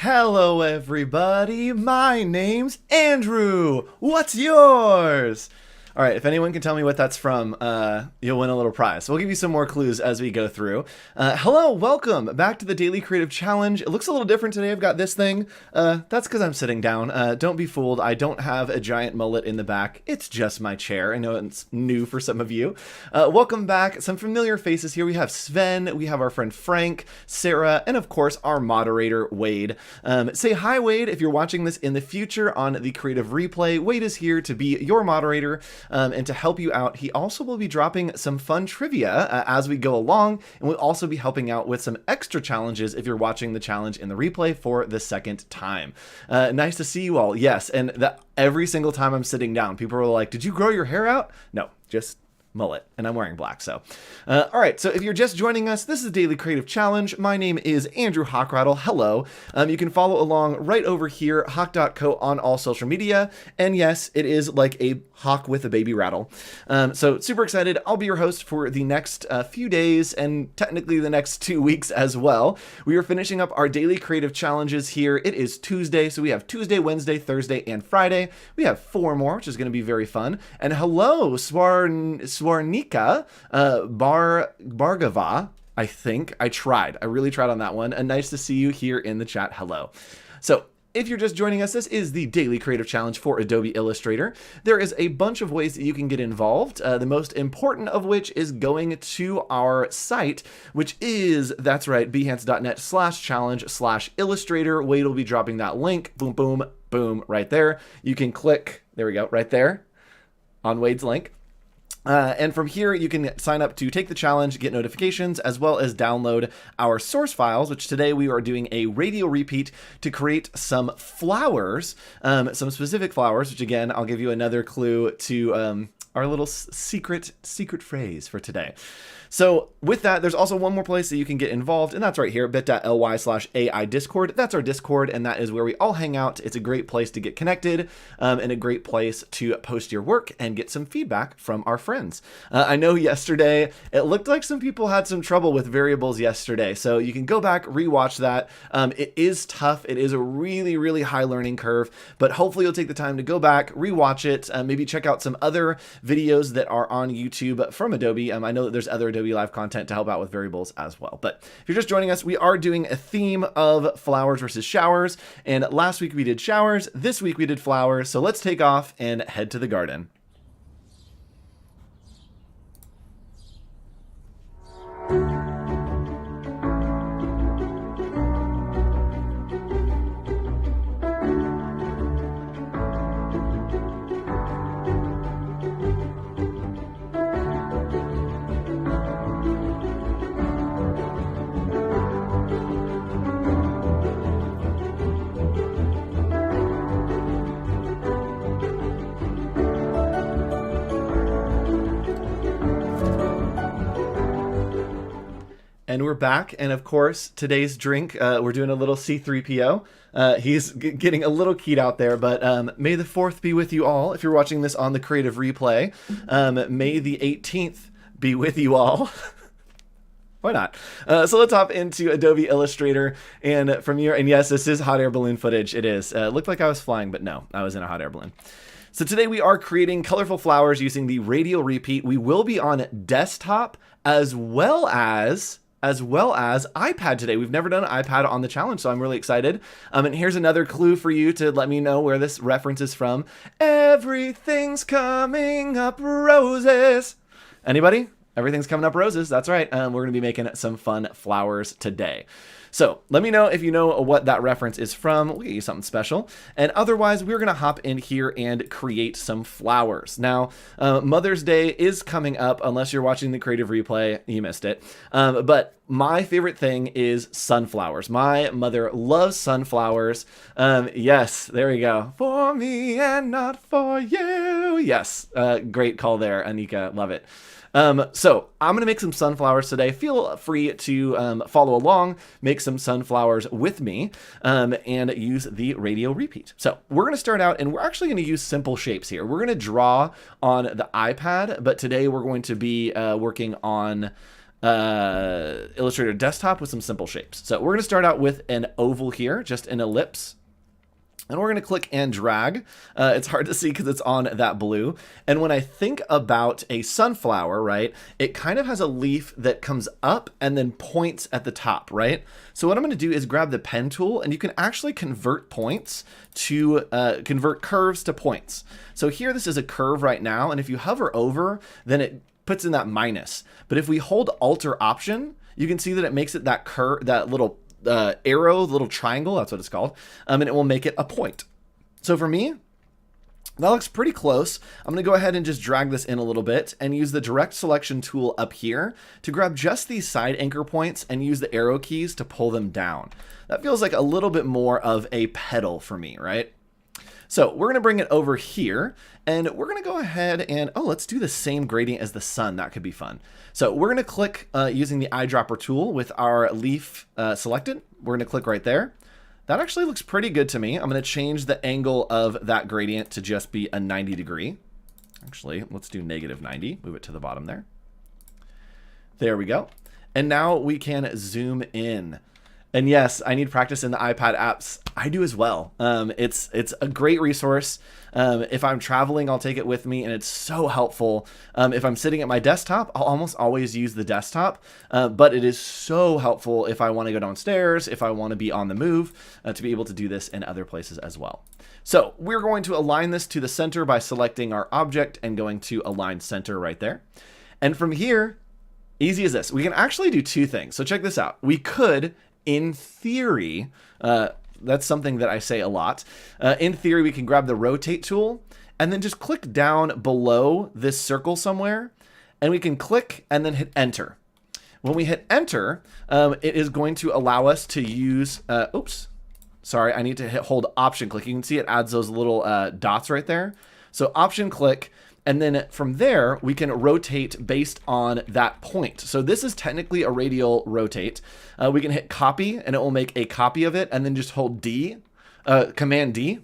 Hello, everybody. My name's Andrew. What's yours? All right, if anyone can tell me what that's from, you'll win a little prize. So we'll give you some more clues as we go through. Hello, welcome back to the Daily Creative Challenge. It looks a little different today. I've got this thing. That's because I'm sitting down. Don't be fooled. I don't have a giant mullet in the back. It's just my chair. I know it's new for some of you. Welcome back. Some familiar faces here. We have Sven, we have our friend Frank, Sarah, and of course our moderator, Wade. Say hi, Wade, if you're watching this in the future on the Creative Replay. Wade is here to be your moderator. And to help you out, he also will be dropping some fun trivia as we go along, and we'll also be helping out with some extra challenges if you're watching the challenge in the replay for the second time. Nice to see you all. Yes, and every single time I'm sitting down, people are like, "Did you grow your hair out?" No, just mullet, and I'm wearing black. So all right, so if you're just joining us, this is Daily Creative Challenge. My name is Andrew Hockrattle. Hello. You can follow along right over here, hawk.co, on all social media, and yes, it is like a hawk with a baby rattle. So super excited. I'll be your host for the next few days, and technically the next 2 weeks as well. We are finishing up our daily creative challenges here. It is Tuesday, so we have Tuesday, Wednesday, Thursday, and Friday. We have 4 more, which is going to be very fun. And hello, Swarnika Bargava, I think. I really tried on that one. And nice to see you here in the chat. Hello. So if you're just joining us, this is the Daily Creative Challenge for Adobe Illustrator. There is a bunch of ways that you can get involved, the most important of which is going to our site, which is, that's right, behance.net/challenge/illustrator. Wade will be dropping that link. Boom, boom, boom, right there. You can click, there we go, right there on Wade's link. And from here, you can sign up to take the challenge, get notifications, as well as download our source files, which today we are doing a radial repeat to create some flowers, some specific flowers, which again, I'll give you another clue to our little secret phrase for today. So with that, there's also one more place that you can get involved, and that's right here, bit.ly/AI Discord. That's our Discord, and that is where we all hang out. It's a great place to get connected, and a great place to post your work and get some feedback from our friends. I know yesterday, it looked like some people had some trouble with variables yesterday, so you can go back, rewatch that. It is tough. It is a really, really high learning curve, but hopefully you'll take the time to go back, rewatch it, maybe check out some other videos that are on YouTube from Adobe. I know that there's other Adobe Live content to help out with variables as well. But if you're just joining us, we are doing a theme of flowers versus showers. And last week we did showers. This week we did flowers. So let's take off and head to the garden. And we're back, and of course, today's drink, we're doing a little C3PO. He's getting a little keyed out there, but may the 4th be with you all. If you're watching this on the Creative Replay, may the 18th be with you all. Why not? So let's hop into Adobe Illustrator, and from here, and yes, this is hot air balloon footage. It is. It looked like I was flying, but no, I was in a hot air balloon. So today we are creating colorful flowers using the Radial Repeat. We will be on desktop as well as iPad today. We've never done an iPad on the challenge, so I'm really excited. And here's another clue for you to let me know where this reference is from. Everything's coming up roses. Anybody? Everything's coming up roses. That's right. We're going to be making some fun flowers today. So let me know if you know what that reference is from. We'll get you something special. And otherwise, we're going to hop in here and create some flowers. Now, Mother's Day is coming up. Unless you're watching the Creative Replay, you missed it. But my favorite thing is sunflowers. My mother loves sunflowers. Yes, there we go. For me and not for you. Yes, great call there, Anika. Love it. So I'm going to make some sunflowers today. Feel free to follow along, make some sunflowers with me, and use the Radial Repeat. So we're going to start out, and we're actually going to use simple shapes here. We're going to draw on the iPad, but today we're going to be working on Illustrator desktop with some simple shapes. So we're going to start out with an oval here, just an ellipse. And we're going to click and drag. It's hard to see because it's on that blue. And when I think about a sunflower, right, it kind of has a leaf that comes up and then points at the top, right? So what I'm going to do is grab the pen tool, and you can actually convert points to convert curves to points. So here, this is a curve right now. And if you hover over, then it puts in that minus. But if we hold Alt or Option, you can see that it makes it that curve, that little arrow, the little triangle, that's what it's called, and it will make it a point. So for me, that looks pretty close. I'm going to go ahead and just drag this in a little bit and use the direct selection tool up here to grab just these side anchor points and use the arrow keys to pull them down. That feels like a little bit more of a petal for me, right? So we're going to bring it over here, and we're going to go ahead and, let's do the same gradient as the sun. That could be fun. So we're going to click using the eyedropper tool with our leaf selected. We're going to click right there. That actually looks pretty good to me. I'm going to change the angle of that gradient to just be a 90 degree. Actually, let's do -90. Move it to the bottom there. There we go. And now we can zoom in. And yes, I need practice in the iPad apps. I do as well. It's a great resource. If I'm traveling, I'll take it with me, and it's so helpful. If I'm sitting at my desktop, I'll almost always use the desktop, but it is so helpful if I want to go downstairs, if I want to be on the move, to be able to do this in other places as well. So we're going to align this to the center by selecting our object and going to align center right there. And from here, easy as this. We can actually do two things. So check this out. We could, in theory, that's something that I say a lot. In theory, we can grab the rotate tool and then just click down below this circle somewhere, and we can click and then hit enter. When we hit enter, it is going to allow us to use, sorry, I need to hold option click. You can see it adds those little dots right there. So option click. And then from there, we can rotate based on that point. So this is technically a radial rotate. We can hit copy, and it will make a copy of it, and then just hold D, Command D.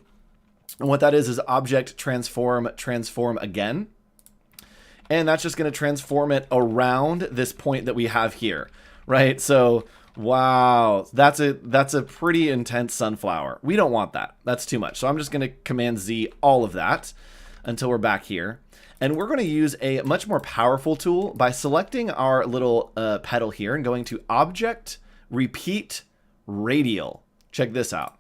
And what that is object transform, transform again. And that's just going to transform it around this point that we have here, right? So wow, that's a pretty intense sunflower. We don't want that. That's too much. So I'm just going to Command Z all of that until we're back here. And we're going to use a much more powerful tool by selecting our little petal here and going to Object, Repeat, Radial. Check this out.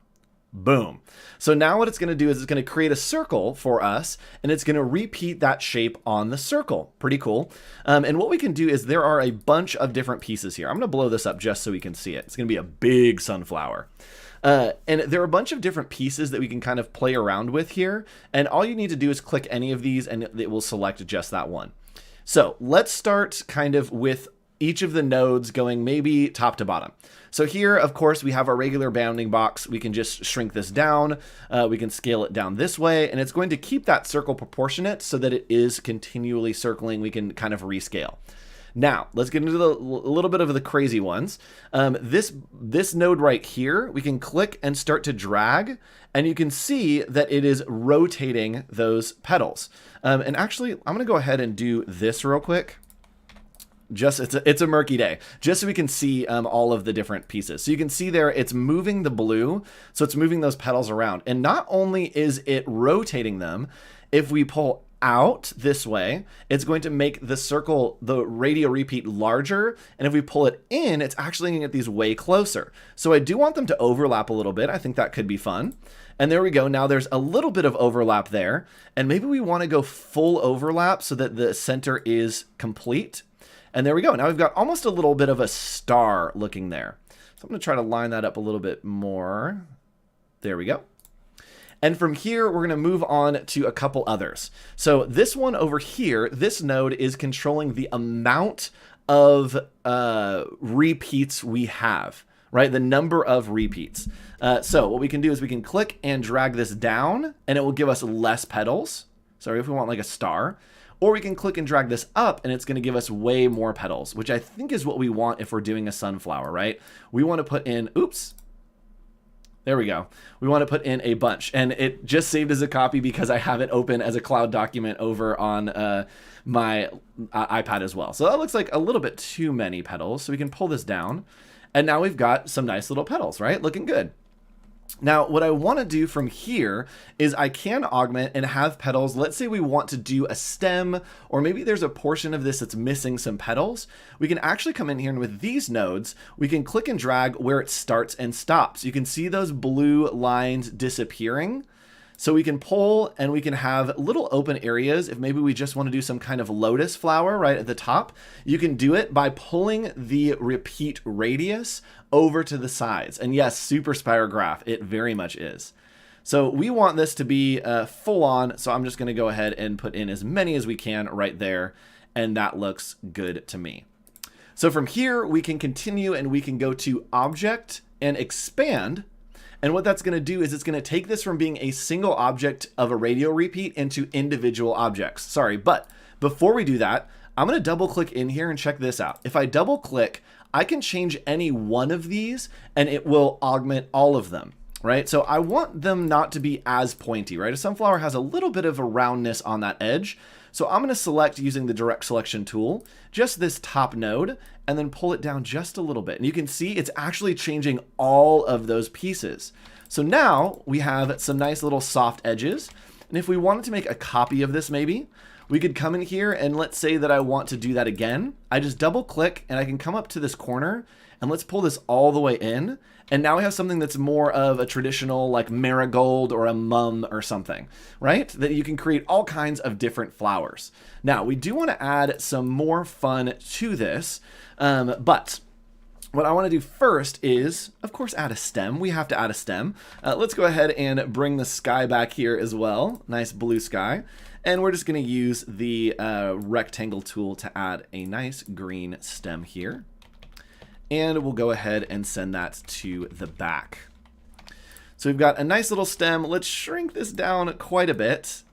Boom. So now what it's going to do is it's going to create a circle for us, and it's going to repeat that shape on the circle. Pretty cool. And what we can do is there are a bunch of different pieces here. I'm going to blow this up just so we can see it. It's going to be a big sunflower. And there are a bunch of different pieces that we can kind of play around with here. And all you need to do is click any of these, and it will select just that one. So let's start kind of with each of the nodes going maybe top to bottom. So here, of course, we have our regular bounding box. We can just shrink this down. We can scale it down this way, and it's going to keep that circle proportionate so that it is continually circling. We can kind of rescale. Now, let's get into a little bit of the crazy ones. This node right here, we can click and start to drag, and you can see that it is rotating those petals. And actually, I'm going to go ahead and do this real quick. It's a murky day, just so we can see all of the different pieces. So you can see there, it's moving the blue, so it's moving those petals around. And not only is it rotating them, if we pull out this way, it's going to make the circle, the radial repeat, larger. And if we pull it in, it's actually going to get these way closer. So I do want them to overlap a little bit. I think that could be fun. And there we go. Now there's a little bit of overlap there. And maybe we want to go full overlap so that the center is complete. And there we go. Now we've got almost a little bit of a star looking there. So I'm going to try to line that up a little bit more. There we go. And from here, we're going to move on to a couple others. So this one over here, this node is controlling the amount of repeats we have, right? The number of repeats. So what we can do is we can click and drag this down, and it will give us less petals. Sorry, if we want like a star. Or we can click and drag this up, and it's going to give us way more petals, which I think is what we want if we're doing a sunflower, right? We want to put in, There we go. We want to put in a bunch, and it just saved as a copy because I have it open as a cloud document over on my iPad as well. So that looks like a little bit too many petals. So we can pull this down, and now we've got some nice little petals, right? Looking good. Now, what I want to do from here is I can augment and have petals. Let's say we want to do a stem, or maybe there's a portion of this that's missing some petals. We can actually come in here, and with these nodes, we can click and drag where it starts and stops. You can see those blue lines disappearing. So we can pull and we can have little open areas. If maybe we just want to do some kind of lotus flower right at the top, you can do it by pulling the repeat radius over to the sides. And yes, super spirograph, it very much is. So we want this to be full on. So I'm just going to go ahead and put in as many as we can right there. And that looks good to me. So from here, we can continue and we can go to Object and Expand. And what that's going to do is it's going to take this from being a single object of a radial repeat into individual objects. Sorry, but before we do that, I'm going to double click in here and check this out. If I double click, I can change any one of these and it will augment all of them, right? So I want them not to be as pointy, right? A sunflower has a little bit of a roundness on that edge. So I'm going to select, using the direct selection tool, just this top node and then pull it down just a little bit. And you can see it's actually changing all of those pieces. So now we have some nice little soft edges. And if we wanted to make a copy of this, maybe we could come in here and let's say that I want to do that again. I just double click and I can come up to this corner and let's pull this all the way in. And now we have something that's more of a traditional like marigold or a mum or something, right? That you can create all kinds of different flowers. Now we do want to add some more fun to this, but what I want to do first is, of course, add a stem. We have to add a stem. Let's go ahead and bring the sky back here as well. Nice blue sky. And we're just going to use the rectangle tool to add a nice green stem here. And we'll go ahead and send that to the back. So we've got a nice little stem. Let's shrink this down quite a bit.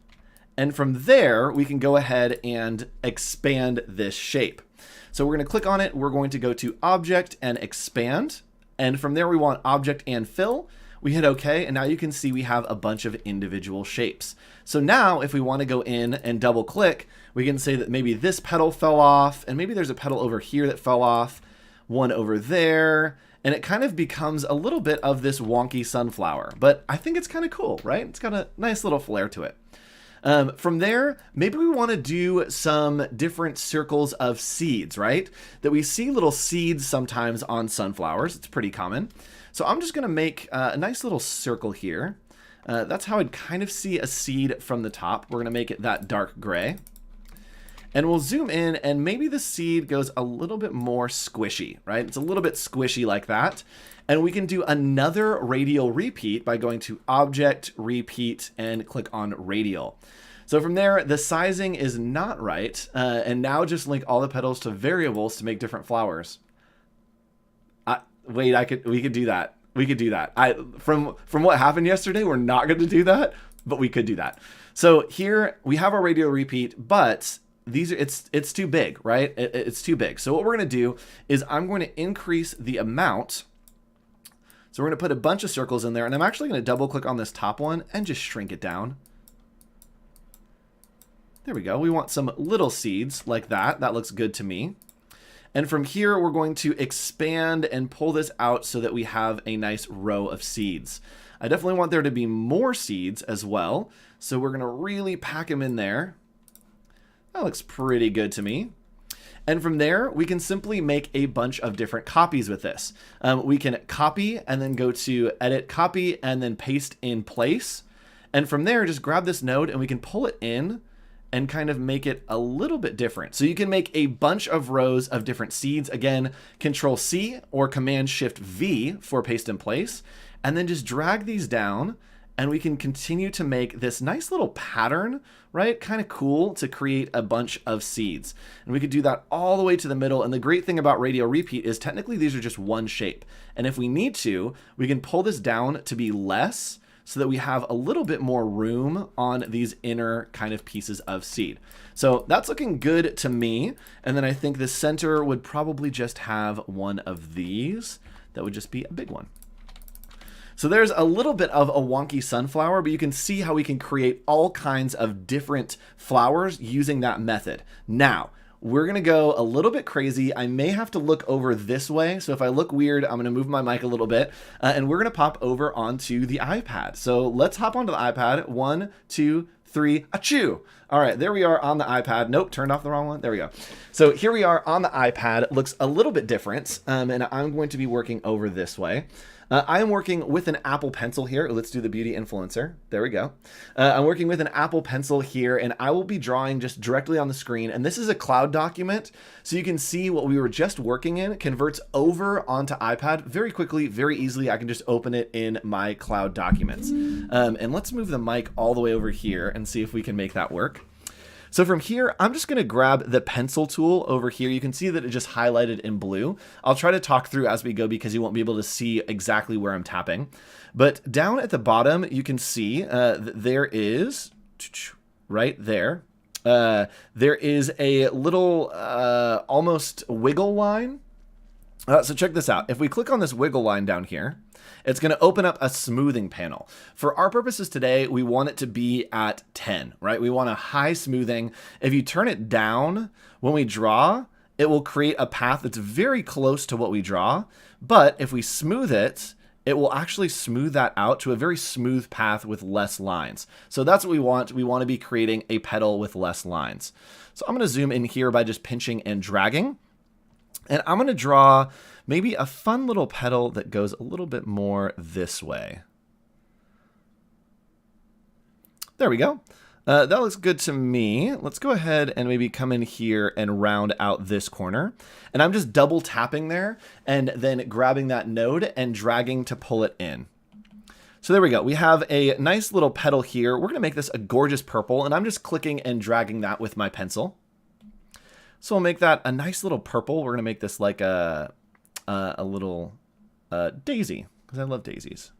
And from there, we can go ahead and expand this shape. So we're going to click on it. We're going to go to Object and Expand. And from there, we want Object and Fill. We hit OK, and now you can see we have a bunch of individual shapes. So now if we want to go in and double click, we can say that maybe this petal fell off, and maybe there's a petal over here that fell off, one over there, and it kind of becomes a little bit of this wonky sunflower. But I think it's kind of cool, right? It's got a nice little flair to it. From there, maybe we want to do some different circles of seeds, right? That we see little seeds sometimes on sunflowers. It's pretty common. So I'm just going to make a nice little circle here. That's how I'd kind of see a seed from the top. We're going to make it that dark gray. And we'll zoom in, and maybe the seed goes a little bit more squishy, right? It's a little bit squishy like that. And we can do another radial repeat by going to Object, Repeat, and click on Radial. So from there, the sizing is not right. And now just link all the petals to variables to make different flowers. Wait, we could do that. We could do that. From what happened yesterday, we're not going to do that, but we could do that. So here we have our radial repeat, but it's too big, right? It's too big. So what we're going to do is I'm going to increase the amount. So we're going to put a bunch of circles in there, and I'm actually going to double click on this top one and just shrink it down. There we go. We want some little seeds like that. That looks good to me. And from here, we're going to expand and pull this out so that we have a nice row of seeds. I definitely want there to be more seeds as well. So we're going to really pack them in there. That looks pretty good to me. And from there, we can simply make a bunch of different copies with this. We can copy and then go to Edit Copy and then Paste in Place. And from there, just grab this node and we can pull it in and kind of make it a little bit different. So you can make a bunch of rows of different seeds. Again, Control C or Command Shift V for Paste in Place. And then just drag these down and we can continue to make this nice little pattern, right? Kind of cool to create a bunch of seeds. And we could do that all the way to the middle. And the great thing about Radial Repeat is technically these are just one shape. And if we need to, we can pull this down to be less so that we have a little bit more room on these inner kind of pieces of seed. So that's looking good to me. And then I think the center would probably just have one of these. That would just be a big one. So there's a little bit of a wonky sunflower, but you can see how we can create all kinds of different flowers using that method. Now, we're going to go a little bit crazy. I may have to look over this way. So if I look weird, I'm going to move my mic a little bit and we're going to pop over onto the iPad. So let's hop onto the iPad. 1, 2, 3, achoo. All right, there we are on the iPad. Nope, turned off the wrong one. There we go. So here we are on the iPad. It looks a little bit different. And I'm going to be working over this way. I am working with an Apple Pencil here. Let's do the beauty influencer. There we go. I'm working with an Apple Pencil here, and I will be drawing just directly on the screen. And this is a cloud document, so you can see what we were just working in converts over onto iPad very quickly, very easily. I can just open it in my cloud documents. And let's move the mic all the way over here and see if we can make that work. So from here, I'm just going to grab the pencil tool over here. You can see that it just highlighted in blue. I'll try to talk through as we go because you won't be able to see exactly where I'm tapping. But down at the bottom, you can see there is, right there, there is a little almost wiggle line. So check this out. If we click on this wiggle line down here, it's going to open up a smoothing panel. For our purposes today, we want it to be at 10, right? We want a high smoothing. If you turn it down when we draw, it will create a path that's very close to what we draw. But if we smooth it, it will actually smooth that out to a very smooth path with less lines. So that's what we want. We want to be creating a petal with less lines. So I'm going to zoom in here by just pinching and dragging. And I'm going to draw maybe a fun little petal that goes a little bit more this way. There we go. That looks good to me. Let's go ahead and maybe come in here and round out this corner. And I'm just double tapping there and then grabbing that node and dragging to pull it in. So there we go. We have a nice little petal here. We're going to make this a gorgeous purple, and I'm just clicking and dragging that with my pencil. So we'll make that a nice little purple. We're going to make this like a little daisy, because I love daisies.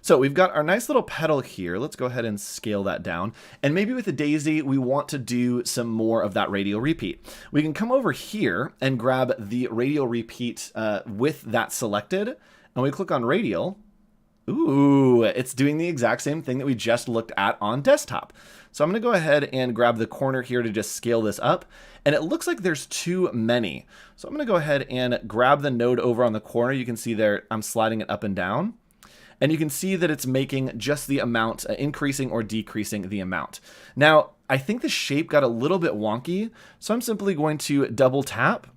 So we've got our nice little petal here. Let's go ahead and scale that down. And maybe with the daisy, we want to do some more of that radial repeat. We can come over here and grab the radial repeat with that selected. And we click on radial. Ooh, it's doing the exact same thing that we just looked at on desktop. So I'm going to go ahead and grab the corner here to just scale this up. And it looks like there's too many. So I'm going to go ahead and grab the node over on the corner. You can see there, I'm sliding it up and down. And you can see that it's making just the amount, increasing or decreasing the amount. Now, I think the shape got a little bit wonky. So I'm simply going to double tap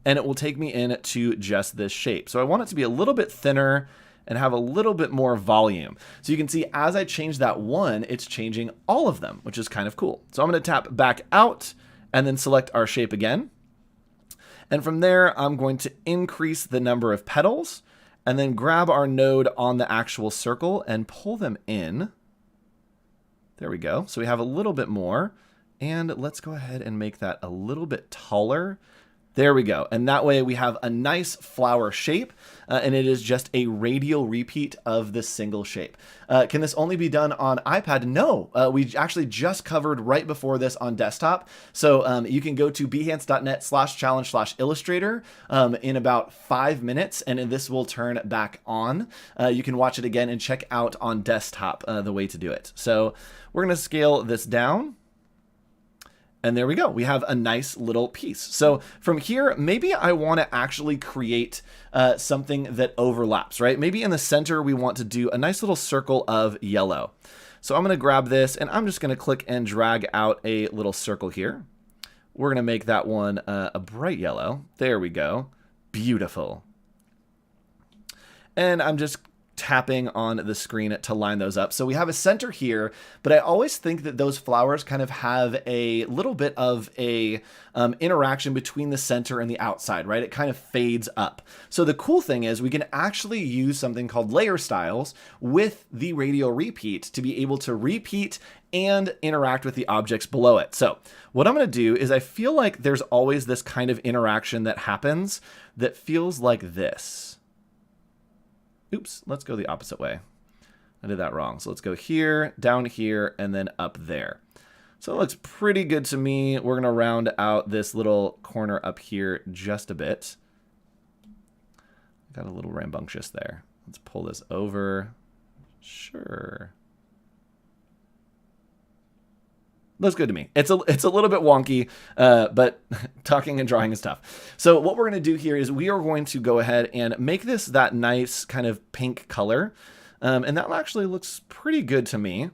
and it will take me into just this shape. So I want it to be a little bit thinner and have a little bit more volume. So you can see as I change that one, it's changing all of them, which is kind of cool. So I'm going to tap back out and then select our shape again. And from there, I'm going to increase the number of petals and then grab our node on the actual circle and pull them in. There we go. So we have a little bit more. And let's go ahead and make that a little bit taller. There we go. And that way we have a nice flower shape, and it is just a radial repeat of this single shape. Can this only be done on iPad? No, we actually just covered right before this on desktop. So you can go to behance.net/challenge/illustrator in about 5 minutes, and this will turn back on. You can watch it again and check out on desktop the way to do it. So we're going to scale this down. And there we go. We have a nice little piece. So from here, maybe I want to actually create something that overlaps, right? Maybe in the center, we want to do a nice little circle of yellow. So I'm going to grab this and I'm just going to click and drag out a little circle here. We're going to make that one a bright yellow. There we go. Beautiful. And I'm just tapping on the screen to line those up. So we have a center here, but I always think that those flowers kind of have a little bit of a interaction between the center and the outside, right? It kind of fades up. So the cool thing is we can actually use something called layer styles with the radial repeat to be able to repeat and interact with the objects below it. So what I'm going to do is I feel like there's always this kind of interaction that happens that feels like this. Oops, let's go the opposite way. I did that wrong. So let's go here, down here, and then up there. So it looks pretty good to me. We're going to round out this little corner up here just a bit. Got a little rambunctious there. Let's pull this over. Sure. Looks good to me. It's a little bit wonky, but talking and drawing is tough. So what we're going to do here is we are going to go ahead and make this that nice kind of pink color. And that actually looks pretty good to me.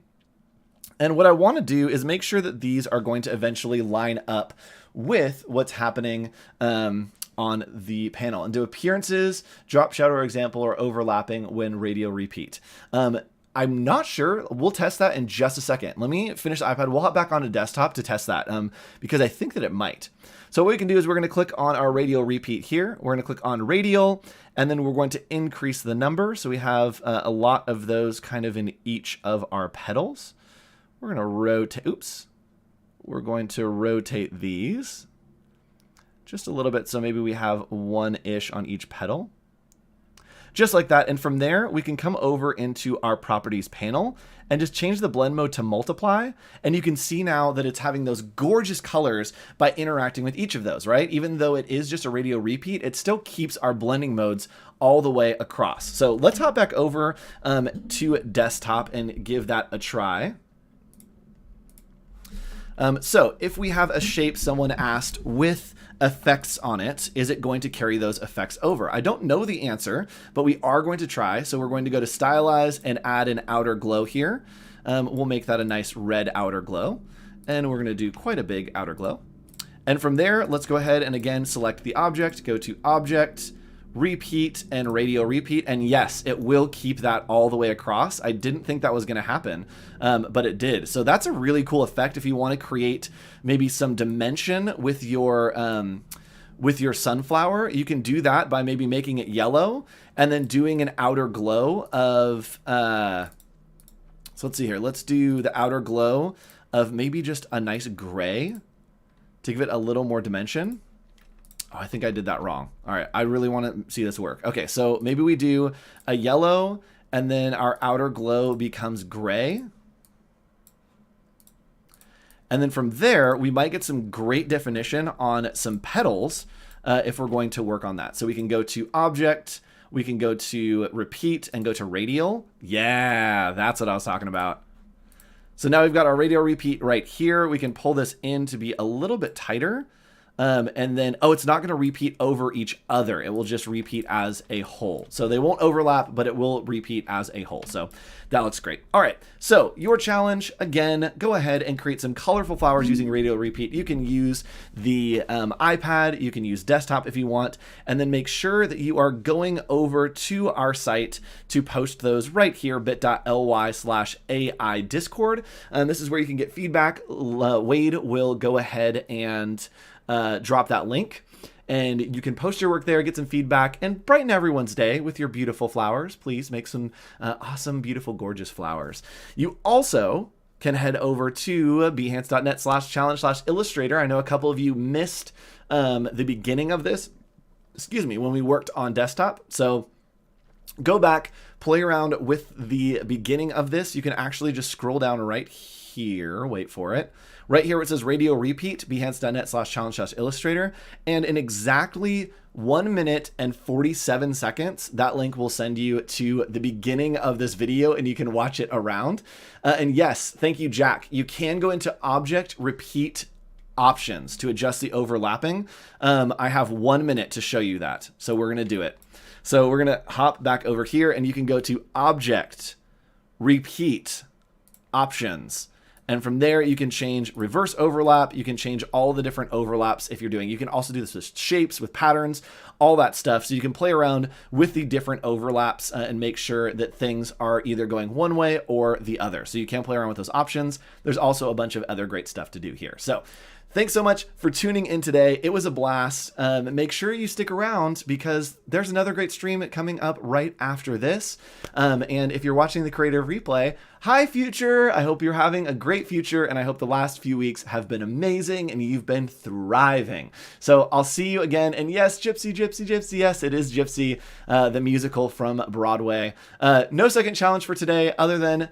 And what I want to do is make sure that these are going to eventually line up with what's happening on the panel. And do appearances, drop shadow, or example, or overlapping when radial repeat. I'm not sure. We'll test that in just a second. Let me finish the iPad. We'll hop back on a desktop to test that because I think that it might. So what we can do is we're going to click on our radial repeat here. We're going to click on radial, and then we're going to increase the number. So we have a lot of those kind of in each of our petals. We're going to rotate. Oops. We're going to rotate these just a little bit. So maybe we have one-ish on each petal. Just like that. And from there, we can come over into our properties panel and just change the blend mode to multiply. And you can see now that it's having those gorgeous colors by interacting with each of those, right? Even though it is just a radial repeat, it still keeps our blending modes all the way across. So let's hop back over to desktop and give that a try. So if we have a shape someone asked with effects on it, is it going to carry those effects over? I don't know the answer, but we are going to try. So we're going to go to stylize and add an outer glow here. We'll make that a nice red outer glow. And we're going to do quite a big outer glow. And from there, let's go ahead and again, select the object, go to object, repeat, and radial repeat. And yes, it will keep that all the way across. I didn't think that was going to happen, but it did. So that's a really cool effect if you want to create maybe some dimension with your sunflower. You can do that by maybe making it yellow and then doing an outer glow of, so let's see here. Let's do the outer glow of maybe just a nice gray to give it a little more dimension. Oh, I think I did that wrong. All right, I really want to see this work. Okay, so maybe we do a yellow and then our outer glow becomes gray. And then from there, we might get some great definition on some petals if we're going to work on that. So we can go to object, we can go to repeat and go to radial. Yeah, that's what I was talking about. So now we've got our radial repeat right here. We can pull this in to be a little bit tighter. And then, oh, it's not going to repeat over each other. It will just repeat as a whole. So they won't overlap, but it will repeat as a whole. So that looks great. All right. So your challenge, again, go ahead and create some colorful flowers using radial repeat. You can use the iPad. You can use desktop if you want. And then make sure that you are going over to our site to post those right here, bit.ly/AI Discord. This is where you can get feedback. Wade will go ahead and drop that link and you can post your work there, get some feedback, and brighten everyone's day with your beautiful flowers. Please make some awesome, beautiful, gorgeous flowers. You also can head over to behance.net/challenge/illustrator. I know a couple of you missed the beginning of this, when we worked on desktop. So go back, play around with the beginning of this. You can actually just scroll down right here. Wait for it. Right here where it says radial repeat, behance.net/challenge/illustrator. And in exactly 1 minute and 47 seconds, that link will send you to the beginning of this video and you can watch it around. And yes, thank you, Jack. You can go into object repeat options to adjust the overlapping. I have 1 minute to show you that. So we're going to do it. So we're going to hop back over here and you can go to object repeat options. And from there, you can change reverse overlap. You can change all the different overlaps if you're doing. You can also do this with shapes, with patterns, all that stuff. So you can play around with the different overlaps and make sure that things are either going one way or the other. So you can play around with those options. There's also a bunch of other great stuff to do here. So thanks so much for tuning in today. It was a blast. Make sure you stick around because there's another great stream coming up right after this. And if you're watching the creative replay, hi future. I hope you're having a great future and I hope the last few weeks have been amazing and you've been thriving. So I'll see you again. And yes, Gypsy, Gypsy, Gypsy. Yes, it is Gypsy, the musical from Broadway. No second challenge for today other than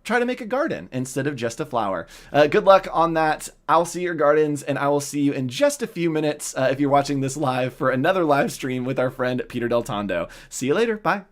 try to make a garden instead of just a flower. Good luck on that. I'll see your gardens and I will see you in just a few minutes if you're watching this live for another live stream with our friend Peter Del Tondo. See you later. Bye.